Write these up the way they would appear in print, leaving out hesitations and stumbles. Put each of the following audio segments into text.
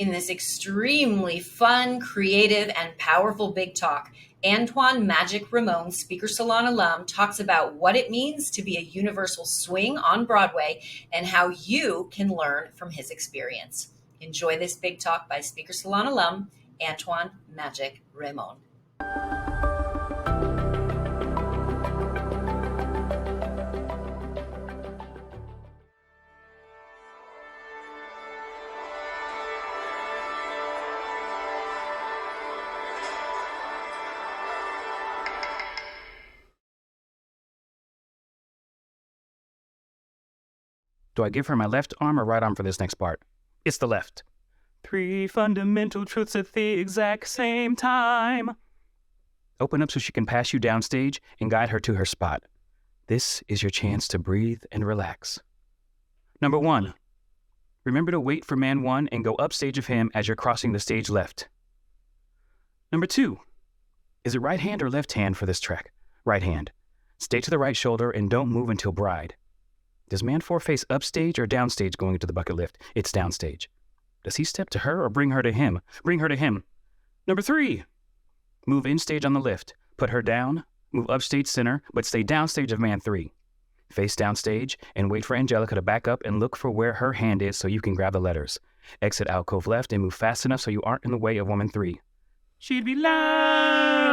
In this extremely fun, creative, and powerful big talk, Antuan Magic Raimone, Speaker Salon alum, talks about what it means to be a universal swing on Broadway and how you can learn from his experience. Enjoy this big talk by Speaker Salon alum, Antuan Magic Raimone. Do I give her my left arm or right arm for this next part? It's the left. 3 fundamental truths at the exact same time. Open up so she can pass you downstage and guide her to her spot. This is your chance to breathe and relax. Number 1, remember to wait for man 1 and go upstage of him as you're crossing the stage left. Number 2, is it right hand or left hand for this track? Right hand. Stay to the right shoulder and don't move until bride. Does man 4 face upstage or downstage going into the bucket lift? It's downstage. Does he step to her or bring her to him? Bring her to him. Number 3, move in stage on the lift. Put her down, move upstage center, but stay downstage of man 3. Face downstage and wait for Angelica to back up and look for where her hand is so you can grab the letters. Exit alcove left and move fast enough so you aren't in the way of woman 3. She'd be loud.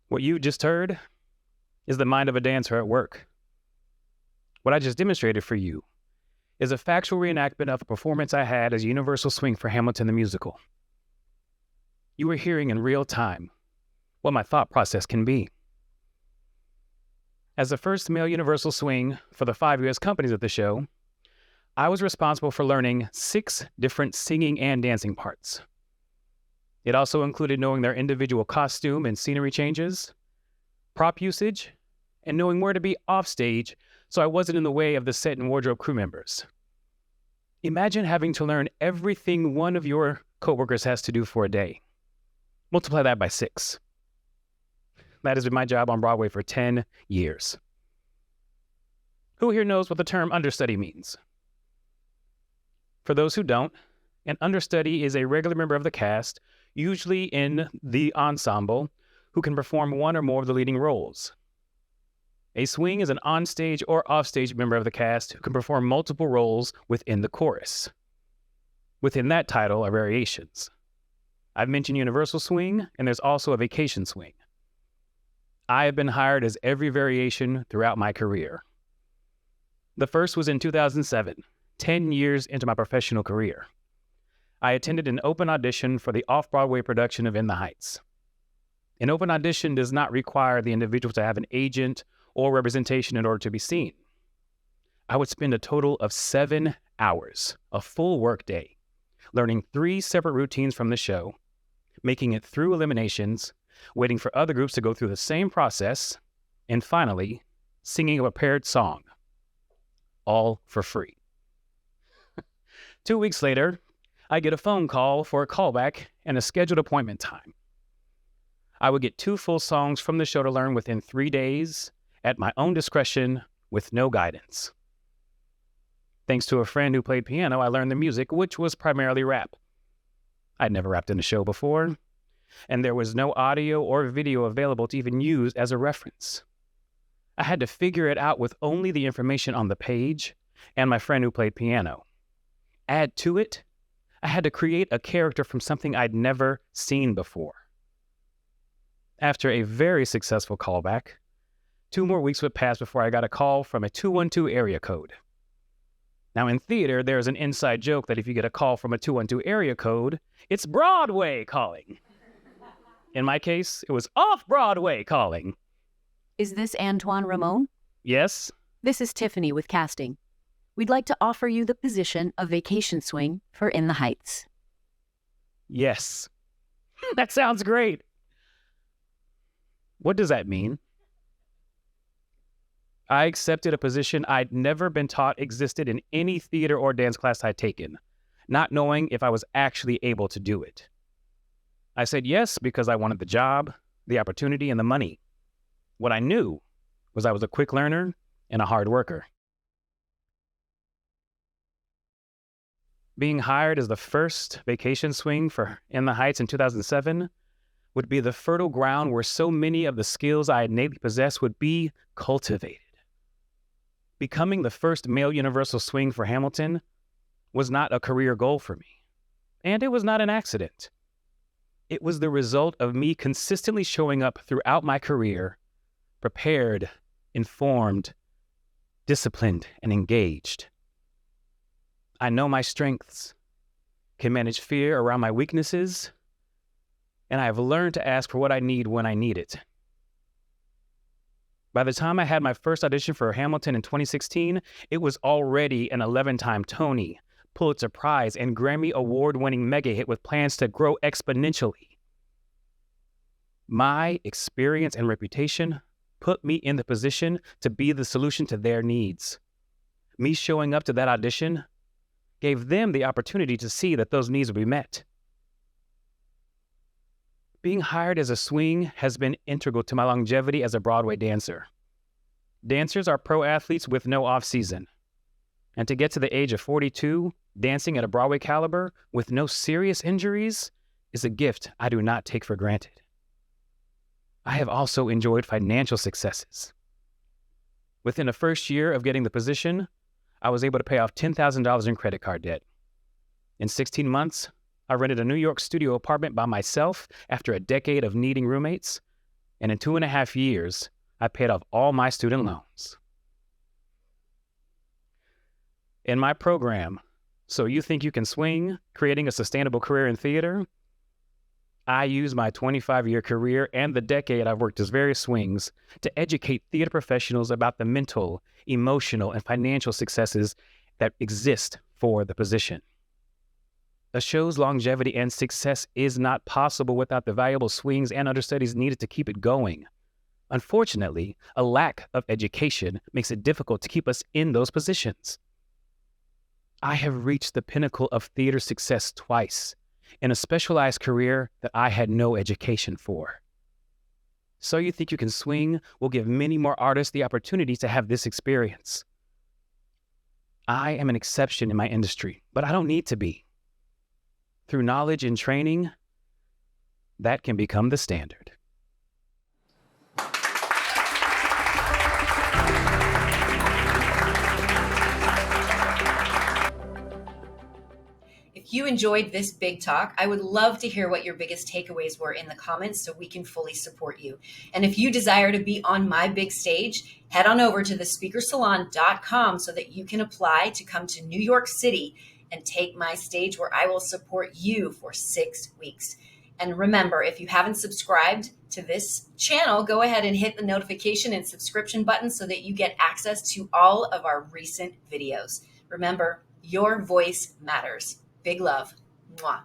What you just heard is the mind of a dancer at work. What I just demonstrated for you is a factual reenactment of a performance I had as Universal Swing for Hamilton the Musical. You were hearing in real time what my thought process can be. As the first male Universal Swing for the 5 U.S. companies at the show, I was responsible for learning 6 different singing and dancing parts. It also included knowing their individual costume and scenery changes, prop usage, and knowing where to be off stage so I wasn't in the way of the set and wardrobe crew members. Imagine having to learn everything one of your coworkers has to do for a day. Multiply that by 6. That has been my job on Broadway for 10 years. Who here knows what the term understudy means? For those who don't, an understudy is a regular member of the cast, usually in the ensemble, who can perform one or more of the leading roles. A swing is an onstage or offstage member of the cast who can perform multiple roles within the chorus. Within that title are variations. I've mentioned Universal Swing, and there's also a Vacation Swing. I have been hired as every variation throughout my career. The first was in 2007, 10 years into my professional career. I attended an open audition for the off-Broadway production of In the Heights. An open audition does not require the individual to have an agent or representation in order to be seen. I would spend a total of 7 hours, a full work day, learning 3 separate routines from the show, making it through eliminations, waiting for other groups to go through the same process, and finally, singing a prepared song, all for free. 2 weeks later, I get a phone call for a callback and a scheduled appointment time. I would get 2 full songs from the show to learn within 3 days at my own discretion with no guidance. Thanks to a friend who played piano, I learned the music, which was primarily rap. I'd never rapped in a show before, and there was no audio or video available to even use as a reference. I had to figure it out with only the information on the page and my friend who played piano. Add to it, I had to create a character from something I'd never seen before. After a very successful callback, 2 more weeks would pass before I got a call from a 212 area code. Now in theater, there's an inside joke that if you get a call from a 212 area code, it's Broadway calling. In my case, it was off-Broadway calling. Is this Antuan Raimone? Yes? This is Tiffany with casting. We'd like to offer you the position of Vacation Swing for In the Heights. Yes. That sounds great. What does that mean? I accepted a position I'd never been taught existed in any theater or dance class I'd taken, not knowing if I was actually able to do it. I said yes because I wanted the job, the opportunity, and the money. What I knew was I was a quick learner and a hard worker. Being hired as the first vacation swing for In the Heights in 2007 would be the fertile ground where so many of the skills I innately possessed would be cultivated. Becoming the first male universal swing for Hamilton was not a career goal for me, and it was not an accident. It was the result of me consistently showing up throughout my career, prepared, informed, disciplined, and engaged. I know my strengths, can manage fear around my weaknesses, and I have learned to ask for what I need when I need it. By the time I had my first audition for Hamilton in 2016, it was already an 11-time Tony, Pulitzer Prize, and Grammy Award-winning mega hit with plans to grow exponentially. My experience and reputation put me in the position to be the solution to their needs. Me showing up to that audition gave them the opportunity to see that those needs would be met. Being hired as a swing has been integral to my longevity as a Broadway dancer. Dancers are pro athletes with no off-season. And to get to the age of 42, dancing at a Broadway caliber with no serious injuries is a gift I do not take for granted. I have also enjoyed financial successes. Within the first year of getting the position, I was able to pay off $10,000 in credit card debt. In 16 months, I rented a New York studio apartment by myself after a decade of needing roommates, and in 2.5 years, I paid off all my student loans. In my program, So You Think You Can Swing, Creating a Sustainable Career in Theater, I use my 25-year career and the decade I've worked as various swings to educate theater professionals about the mental, emotional, and financial successes that exist for the position. A show's longevity and success is not possible without the valuable swings and understudies needed to keep it going. Unfortunately, a lack of education makes it difficult to keep us in those positions. I have reached the pinnacle of theater success twice in a specialized career that I had no education for. So You Think You Can Swing will give many more artists the opportunity to have this experience. I am an exception in my industry, but I don't need to be. Through knowledge and training, that can become the standard. If you enjoyed this big talk, I would love to hear what your biggest takeaways were in the comments so we can fully support you. And if you desire to be on my big stage, head on over to thespeakersalon.com so that you can apply to come to New York City and take my stage where I will support you for 6 weeks. And remember, if you haven't subscribed to this channel, go ahead and hit the notification and subscription button so that you get access to all of our recent videos. Remember, your voice matters. Big love. Mwah.